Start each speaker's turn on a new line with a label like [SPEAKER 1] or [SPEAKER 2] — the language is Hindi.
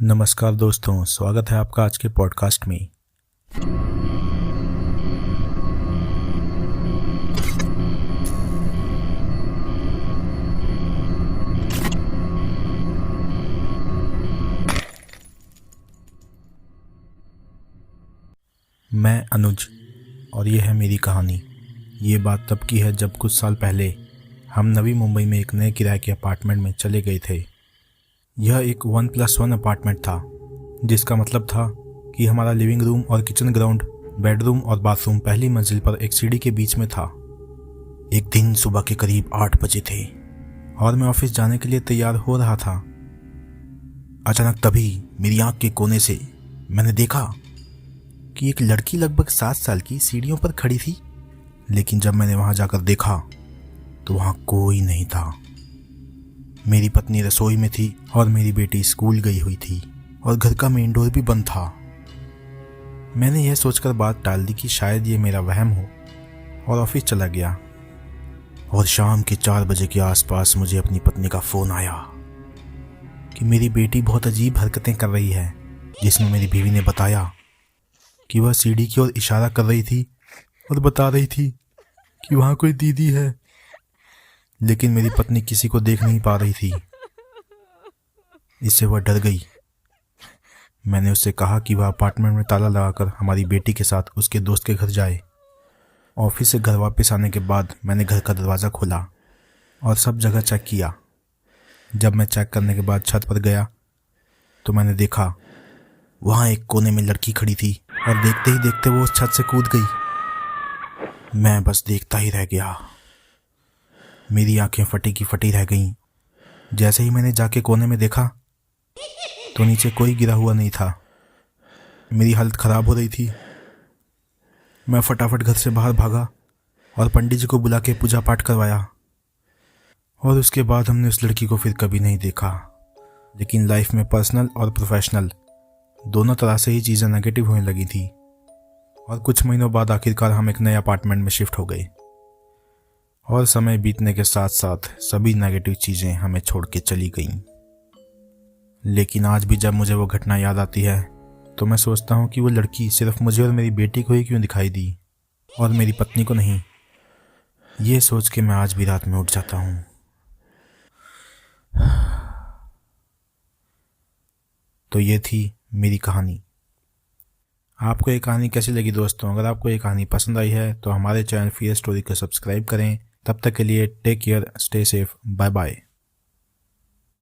[SPEAKER 1] नमस्कार दोस्तों, स्वागत है आपका आज के पॉडकास्ट में। मैं अनुज और ये है मेरी कहानी। ये बात तब की है जब कुछ साल पहले हम नवी मुंबई में एक नए किराए के अपार्टमेंट में चले गए थे। यह एक 1+1 अपार्टमेंट था, जिसका मतलब था कि हमारा लिविंग रूम और किचन ग्राउंड, बेडरूम और बाथरूम पहली मंजिल पर एक सीढ़ी के बीच में था। एक दिन सुबह के करीब 8 बजे थे और मैं ऑफिस जाने के लिए तैयार हो रहा था। अचानक तभी मेरी आंख के कोने से मैंने देखा कि एक लड़की लगभग 7 साल की सीढ़ियों पर खड़ी थी। लेकिन जब मैंने वहां जाकर देखा तो वहां कोई नहीं था। मेरी पत्नी रसोई में थी और मेरी बेटी स्कूल गई हुई थी और घर का मेन डोर भी बंद था। मैंने यह सोचकर बात टाल दी कि शायद ये मेरा वहम हो और ऑफिस चला गया। और शाम के 4 बजे के आसपास मुझे अपनी पत्नी का फोन आया कि मेरी बेटी बहुत अजीब हरकतें कर रही है, जिसमें मेरी बीवी ने बताया कि वह सीढ़ी की ओर इशारा कर रही थी और बता रही थी कि वहां कोई दीदी है। लेकिन मेरी पत्नी किसी को देख नहीं पा रही थी। इससे वह डर गई। मैंने उससे कहा कि वह अपार्टमेंट में ताला लगाकर हमारी बेटी के साथ उसके दोस्त के घर जाए। ऑफिस से घर वापस आने के बाद मैंने घर का दरवाज़ा खोला और सब जगह चेक किया। जब मैं चेक करने के बाद छत पर गया तो मैंने देखा वहाँ एक कोने में लड़की खड़ी थी और देखते ही देखते वो उस छत से कूद गई। मैं बस देखता ही रह गया। मेरी आंखें फटी की फटी रह गईं। जैसे ही मैंने जाके कोने में देखा तो नीचे कोई गिरा हुआ नहीं था। मेरी हालत खराब हो रही थी। मैं फटाफट घर से बाहर भागा और पंडित जी को बुला के पूजा पाठ करवाया। और उसके बाद हमने उस लड़की को फिर कभी नहीं देखा। लेकिन लाइफ में पर्सनल और प्रोफेशनल दोनों तरह से ही चीज़ें नेगेटिव होने लगी थी। और कुछ महीनों बाद आखिरकार हम एक नए अपार्टमेंट में शिफ्ट हो गए। और समय बीतने के साथ साथ सभी नेगेटिव चीज़ें हमें छोड़ के चली गईं। लेकिन आज भी जब मुझे वो घटना याद आती है तो मैं सोचता हूँ कि वो लड़की सिर्फ मुझे और मेरी बेटी को ही क्यों दिखाई दी और मेरी पत्नी को नहीं। ये सोच के मैं आज भी रात में उठ जाता हूँ। तो ये थी मेरी कहानी। आपको ये कहानी कैसी लगी दोस्तों? अगर आपको ये कहानी पसंद आई है तो हमारे चैनल फियर स्टोरी को सब्सक्राइब करें। तब तक के लिए take care, stay safe, bye bye.